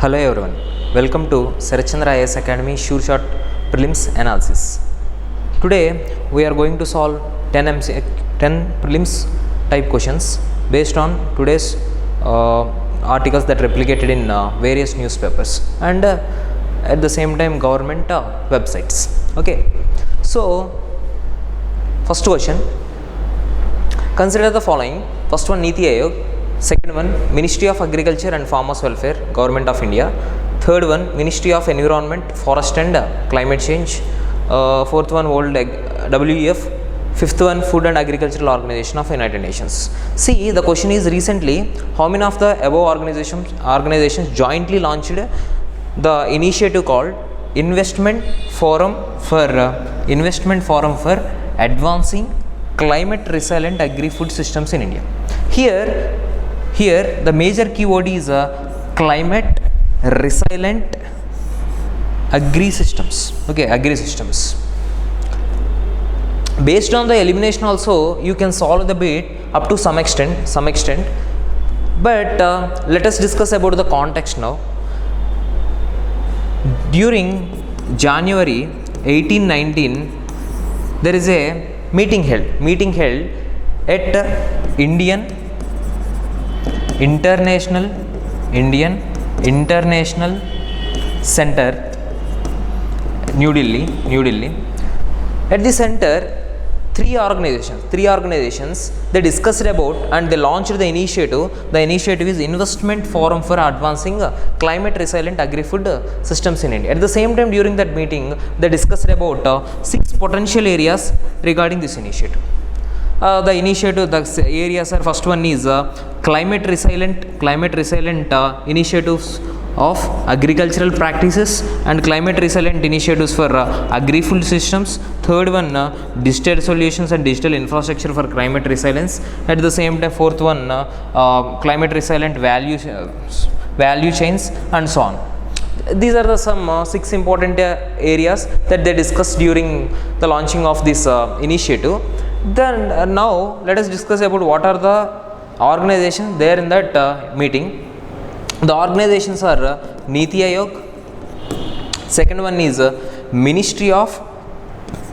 Hello everyone, welcome to Sarachandra IAS Academy Sure Shot Prelims Analysis. Today we are going to solve 10 prelims type questions based on today's articles that replicated in various newspapers and at the same time government websites. Okay, so first question, consider the following. First one, Niti Aayog. Second one, Ministry of Agriculture and Farmers Welfare, Government of India. Third one, Ministry of Environment, Forest and Climate Change. Fourth one, World WEF. Fifth one, Food and Agricultural Organization of United Nations. See, the question is recently, how many of the above organizations jointly launched the initiative called Investment Forum for Advancing Climate Resilient Agri-Food Systems in India. Here the major keyword is climate resilient agri-systems. Okay, agri-systems. Based on the elimination also, you can solve the bit up to some extent. But let us discuss about the context now. During January 1819, there is a meeting held at International Center, New Delhi. At the center, three organizations they discussed about and they launched the initiative. The initiative is Investment Forum for Advancing Climate Resilient Agri-Food Systems in India. At the same time, during that meeting, they discussed about 6 potential areas regarding this initiative. The areas are, first one is climate resilient initiatives of agricultural practices and climate resilient initiatives for agri-food systems. Third one, digital solutions and digital infrastructure for climate resilience. At the same time, fourth one, climate resilient value chains and so on. These are some 6 important areas that they discussed during the launching of this initiative. Then now let us discuss about what are the organizations there in that meeting. The organizations are Niti Aayog. Second one is Ministry of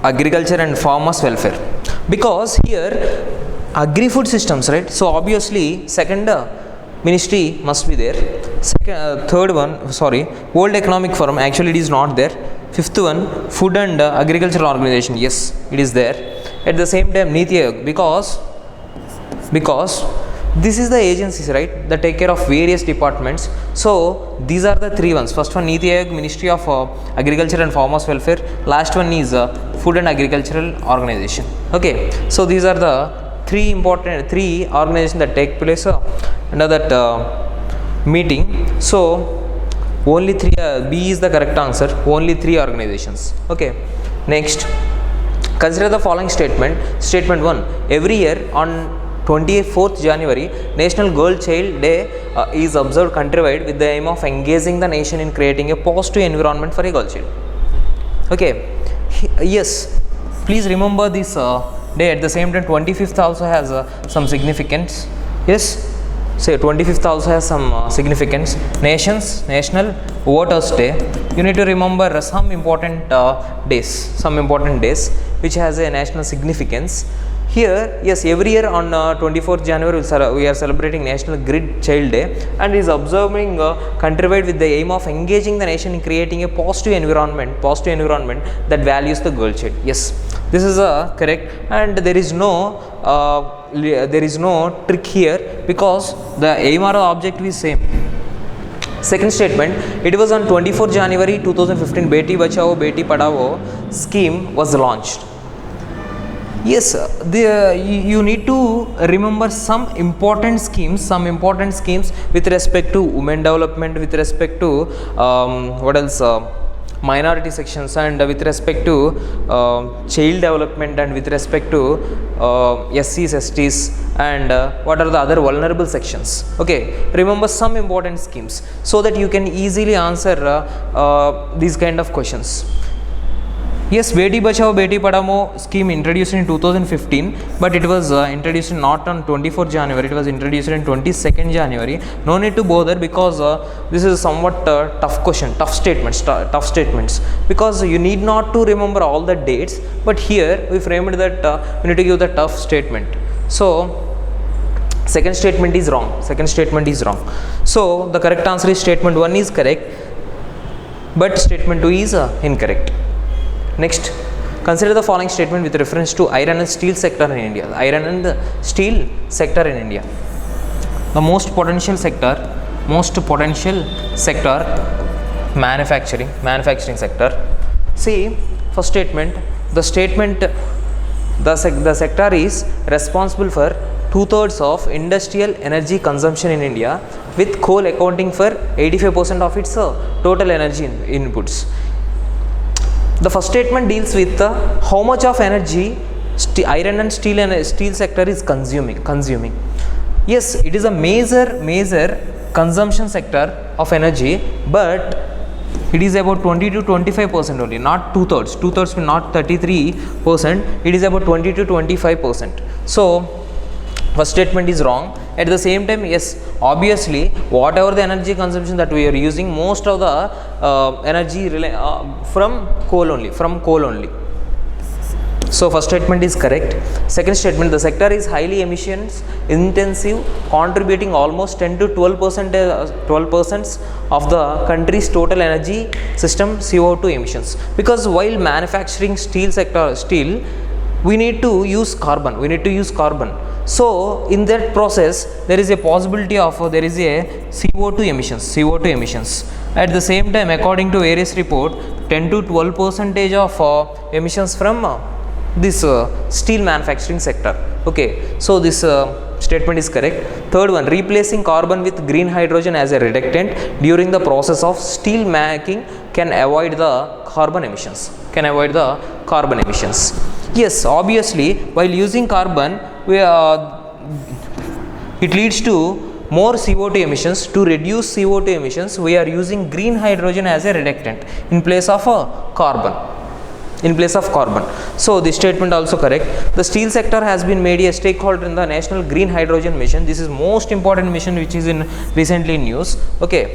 Agriculture and Farmers Welfare, because here agri-food systems, right? So obviously second ministry must be there. Third one, World Economic Forum, actually it is not there. Fifth one, Food and Agricultural Organization, yes, it is there. At the same time, Niti Aayog, because this is the agencies, right, that take care of various departments. So these are the 3 ones. First one, Niti Aayog, Ministry of Agriculture and Farmers Welfare. Last one is Food and Agricultural Organization. Okay, so these are the 3 organizations that take place under that meeting. So only 3, B is the correct answer, only 3 organizations. Okay, next, consider the following statement. Statement 1, every year on 24th January, National Girl Child Day is observed countrywide with the aim of engaging the nation in creating a positive environment for a girl child. Okay, yes, please remember this day. At the same time, 25th also has some significance. Yes, say 25th also has some significance. National Voters Day. You need to remember some important days which has a national significance. Here, yes, every year on 24th January we are celebrating National Girl Child Day and is observing countrywide with the aim of engaging the nation in creating a positive environment that values the girl child. Yes, this is correct, and there is no trick here because the aim or the objective is same. Second statement, it was on 24th January 2015 Beti Bachao Beti Padhao scheme was launched. Yes, you need to remember some important schemes with respect to women development, with respect to minority sections, and with respect to child development, and with respect to SCs, STs, and what are the other vulnerable sections. Okay, remember some important schemes so that you can easily answer these kind of questions. Yes, Beti Bachao Beti Padhao scheme introduced in 2015, but it was introduced not on 24th January, it was introduced in 22nd January. No need to bother, because this is somewhat tough question, tough statements, because you need not to remember all the dates, but here we framed that we need to give the tough statement. So second statement is wrong. So the correct answer is statement 1 is correct, but statement 2 is incorrect. Next, consider the following statement with reference to iron and steel sector in India. The iron and the steel sector in India. The most potential sector, manufacturing sector. See, first statement, the sector is responsible for 2/3 of industrial energy consumption in India, with coal accounting for 85% of its total energy inputs. The first statement deals with how much of energy iron and steel sector is consuming. Yes, it is a major consumption sector of energy, but it is about 20 to 25% only, not 2/3. 2/3 means not 33%. It is about 20 to 25%. So first statement is wrong. At the same time, yes, obviously whatever the energy consumption that we are using, most of the energy from coal only. So first statement is correct. Second statement, the sector is highly emissions intensive, contributing almost 10 to 12% of the country's total energy system CO2 emissions. Because while manufacturing steel, we need to use carbon. So in that process, there is a possibility of CO2 emissions. At the same time, according to various report, 10 to 12% of emissions from this steel manufacturing sector. Okay, so this statement is correct. Third one, replacing carbon with green hydrogen as a reductant during the process of steel making can avoid the carbon emissions. Yes, obviously, while using carbon, it leads to more CO2 emissions. To reduce CO2 emissions, we are using green hydrogen as a reductant in place of carbon. So this statement also correct. The steel sector has been made a stakeholder in the National Green Hydrogen Mission. This is most important mission which is recently in news. Okay.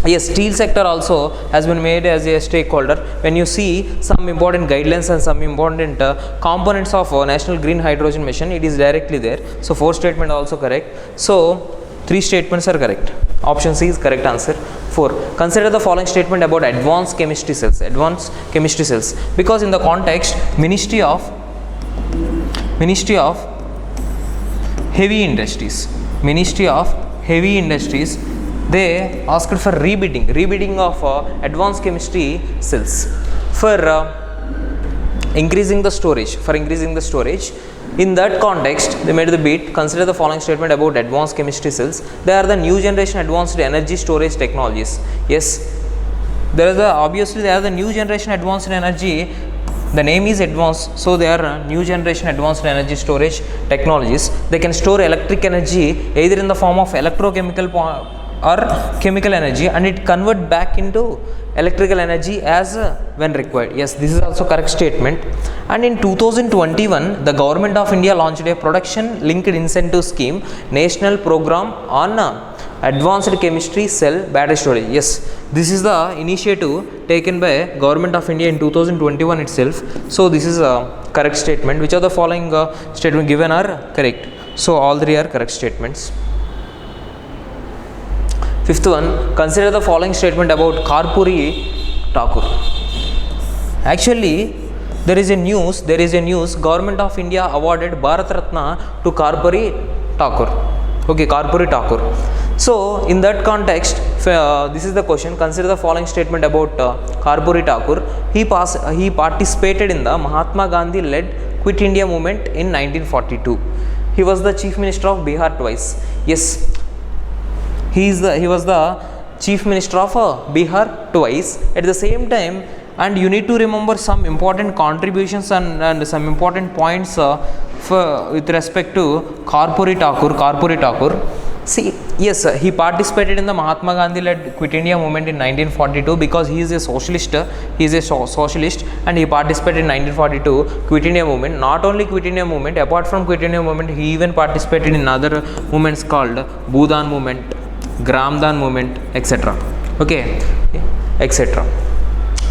Yes, steel sector also has been made as a stakeholder. When you see some important guidelines and some important components of National Green Hydrogen Mission, it is directly there. So fourth statement also correct. So 3 statements are correct. Option C is correct answer. 4. Consider the following statement about advanced chemistry cells. Because in the context, Ministry of Heavy Industries, they asked for rebidding of advanced chemistry cells for increasing the storage. In that context, they made the bid. Consider the following statement about advanced chemistry cells. They are the new generation advanced energy storage technologies. Yes, they are the new generation advanced energy. The name is advanced, so they are new generation advanced energy storage technologies. They can store electric energy either in the form of electrochemical or chemical energy, and it convert back into electrical energy as when required. Yes, this is also correct statement. And in 2021, the government of India launched a production linked incentive scheme, national program on advanced chemistry cell battery storage. Yes, this is the initiative taken by government of India in 2021 itself. So this is a correct statement. Which of the following statement given are correct? So all 3 are correct statements. Fifth one, consider the following statement about Karpuri Thakur. Actually, there is a news, government of India awarded Bharat Ratna to Karpuri Thakur. Okay, Karpuri Thakur. So in that context, this is the question. Consider the following statement about Karpuri Thakur. He participated in the Mahatma Gandhi led Quit India movement in 1942. He was the Chief Minister of Bihar twice. Yes, he was the Chief Minister of Bihar twice. At the same time, and you need to remember some important contributions and some important points with respect to Karpuri Thakur. See, Yes, he participated in the Mahatma Gandhi led Quit India movement in 1942 because he is a socialist. He is a socialist and he participated in 1942 Quit India movement. Not only Quit India movement, apart from Quit India movement, he even participated in other movements called Bhudan movement, Gramdan movement, etc. Okay, etc.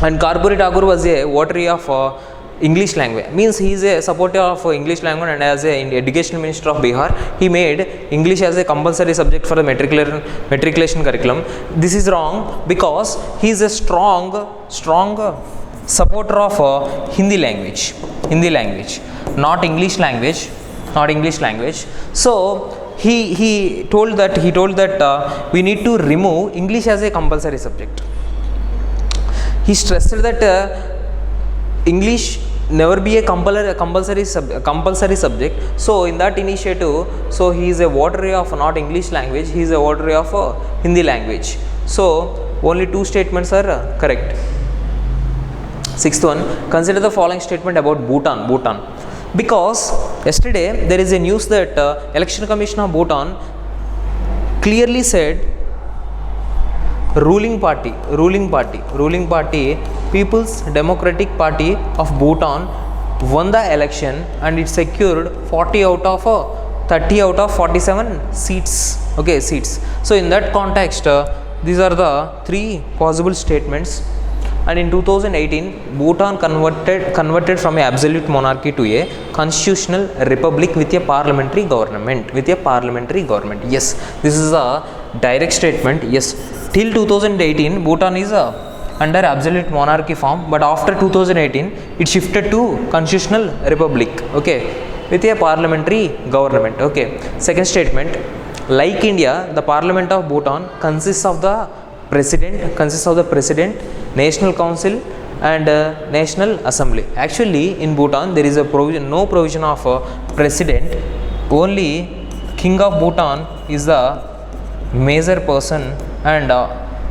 And Karpuri Thakur was a votary of English language, means he is a supporter of English language, and as a education minister of Bihar, he made English as a compulsory subject for the matriculation curriculum. This is wrong because he is a strong supporter of Hindi language, not English language. So he told that we need to remove English as a compulsory subject. He stressed that English never be a compulsory subject. So in that initiative, so he is a votary of not English language, he is a votary of Hindi language. So only two statements are correct. Sixth one, consider the following statement about Bhutan. Because yesterday there is a news that Election Commission of Bhutan clearly said ruling party, People's Democratic Party of Bhutan won the election and it secured 40 out of 30 out of 47 seats. Okay, seats. So in that context, these are the three possible statements. And in 2018, Bhutan converted from a absolute monarchy to a constitutional republic with a parliamentary government. Yes, this is a direct statement. Yes, till 2018, Bhutan is under absolute monarchy form, but after 2018, it shifted to constitutional republic. Okay, with a parliamentary government. Okay. Second statement, like India, the Parliament of Bhutan consists of the President, National Council and National Assembly. Actually, in Bhutan, there is no provision of president. Only King of Bhutan is the major person, and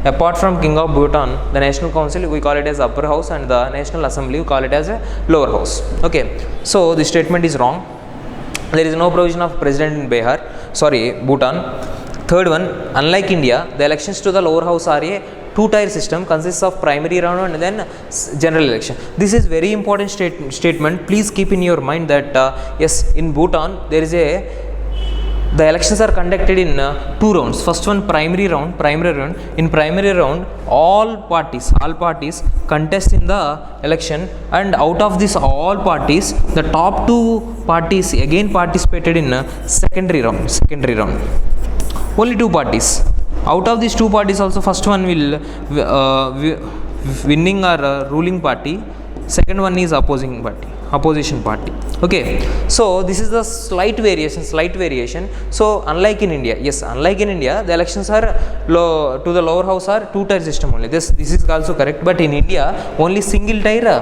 apart from King of Bhutan, the National Council we call it as upper house, and the National Assembly we call it as a lower house. Okay, so this statement is wrong. There is no provision of president in Bhutan. Third one, unlike India, the elections to the lower house are a two-tier system, consists of primary round and then general election. This is very important statement. Please keep in your mind that yes, in Bhutan there is the elections are conducted in two rounds. First one, primary round. In primary round, all parties contest in the election, and out of this all parties, the top two parties again participated in secondary round. Only two parties. Out of these two parties also, first one will winning or ruling party. Second one is opposition party. Okay, so this is the slight variation. So unlike in India, the elections are to the lower house are two-tier system only. This is also correct, but in India only single round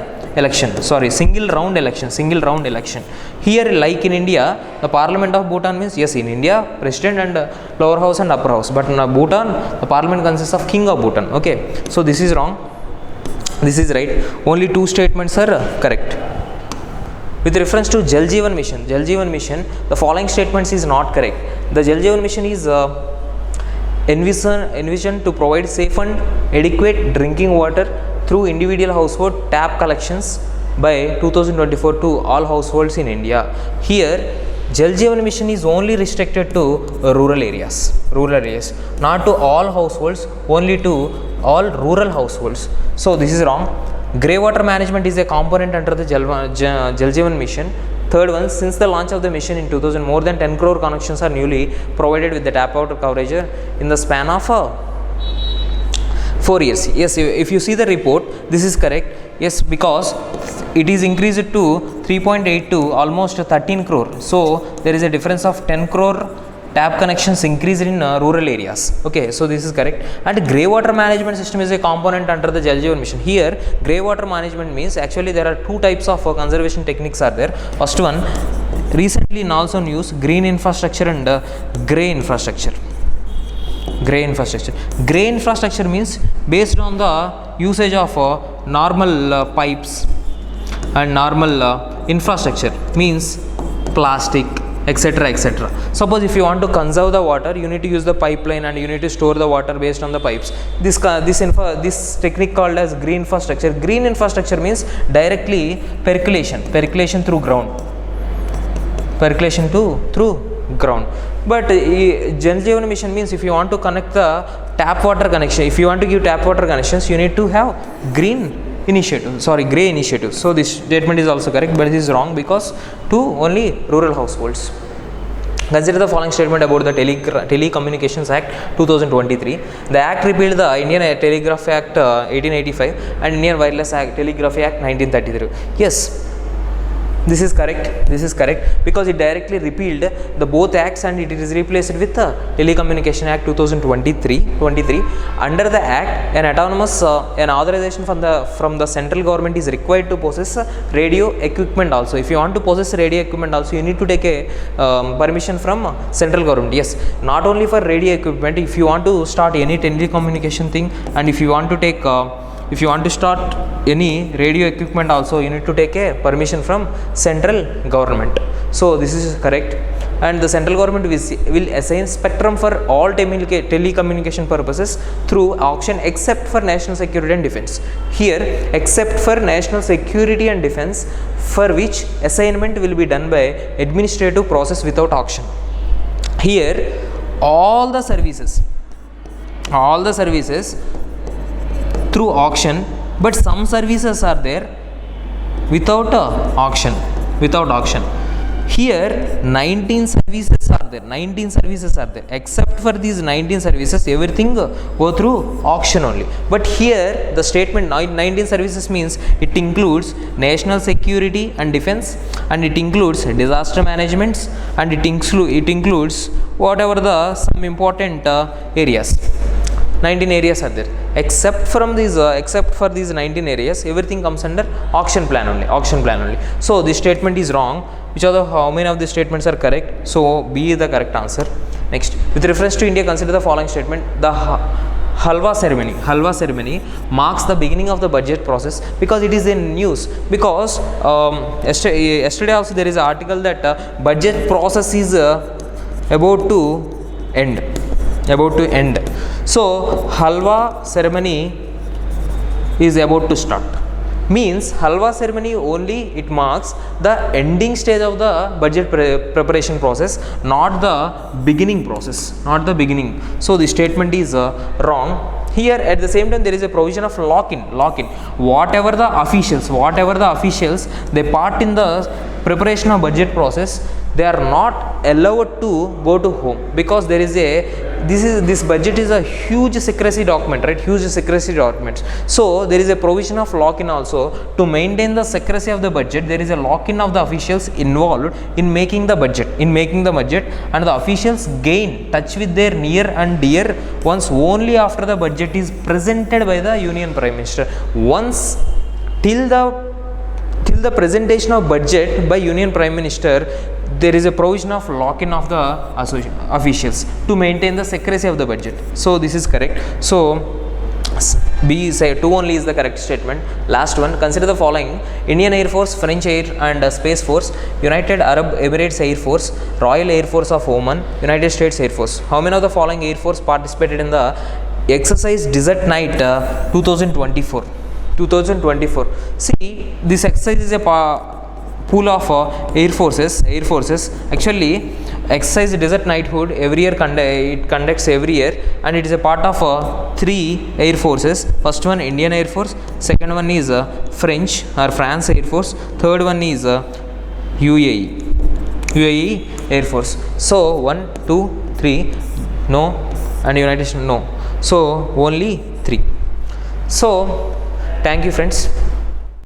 election. Here, like in India, the Parliament of Bhutan means, yes, in India president and lower house and upper house, but in Bhutan the parliament consists of King of Bhutan. Okay, so this is wrong, this is right. Only two statements are correct. With reference to Jal Jeevan Mission, the following statements is not correct. The Jal Jeevan Mission is envisioned to provide safe and adequate drinking water through individual household tap collections by 2024 to all households in India. Here, Jal Jeevan Mission is only restricted to rural areas, not to all households, only to all rural households. So this is wrong. Grey water management is a component under the Jal Jeevan Mission. Third one, since the launch of the mission in 2000, more than 10 crore connections are newly provided with the tap water coverage in the span of 4 years. Yes, if you see the report, this is correct. Yes, because it is increased to 3.8 to almost 13 crore. So there is a difference of 10 crore tap connections increased in rural areas. Okay, so this is correct. And grey water management system is a component under the Jal Jeevan Mission. Here, grey water management means actually there are two types of conservation techniques are there. First one, recently in also news, green infrastructure and grey infrastructure. Grey infrastructure means based on the usage of normal pipes and normal infrastructure, means plastic, etc., etc. Suppose if you want to conserve the water, you need to use the pipeline and you need to store the water based on the pipes. This technique called as green infrastructure. Green infrastructure means directly percolation through ground, through ground. But Jal Jeevan Mission means if you want to connect the tap water connection, if you want to give tap water connections, you need to have green gray initiative. So this statement is also correct, but this is wrong because to only rural households. Consider the following statement about the Telecommunications Act 2023. The Act repealed the Indian Telegraph Act 1885 and Indian Wireless Act, Telegraphy Act 1933. Yes, this is correct because it directly repealed the both acts and it is replaced with the Telecommunication Act 2023. Under the act, an autonomous an authorization from the central government is required to possess radio equipment also. If you want to possess radio equipment also, you need to take a permission from central government. Yes, not only for radio equipment, if you want to start any telecommunication thing and if you want to take if you want to start any radio equipment also, you need to take a permission from central government. So this is correct, and the central government will assign spectrum for all telecommunication purposes through auction except for national security and defense. Here, except for national security and defense, for which assignment will be done by administrative process without auction. Here all the services through auction, but some services are there without auction. Here 19 services are there. Except for these 19 services, everything go through auction only. But here the statement 19 services means it includes national security and defense, and it includes disaster management, and it includes whatever the some important areas. 19 areas are there. Except for these 19 areas, everything comes under auction plan only. So this statement is wrong. How many of these statements are correct? So B is the correct answer. Next, with reference to India, consider the following statement. The Halwa ceremony marks the beginning of the budget process because it is in news. Because yesterday also there is an article that budget process is about to end. So Halwa ceremony is about to start. Means Halwa ceremony only it marks the ending stage of the budget preparation process, not the beginning process. So the statement is wrong. Here at the same time there is a provision of lock-in. Whatever the officials they part in the preparation of budget process, they are not allowed to go to home because there is this budget is a huge secrecy document, right? So there is a provision of lock-in also to maintain the secrecy of the budget. There is a lock-in of the officials involved in making the budget, and the officials gain touch with their near and dear ones only after the budget is presented by the Union Prime Minister. Once till the presentation of budget by Union Prime Minister, there is a provision of lock-in of the officials to maintain the secrecy of the budget. So this is correct. So B, say 2 only is the correct statement. Last one, consider the following: Indian Air Force, French Air and Space Force, United Arab Emirates Air Force, Royal Air Force of Oman, United States Air Force. How many of the following Air Force participated in the exercise Desert Night 2024? See, this exercise is a pool of air forces. Actually, exercise Desert Knighthood every year it conducts every year, and it is a part of 3 air forces. First one Indian Air Force, second one is France Air Force, third one is UAE Air Force. So 1, 2, 3 no, and United States no. So only 3. So thank you friends.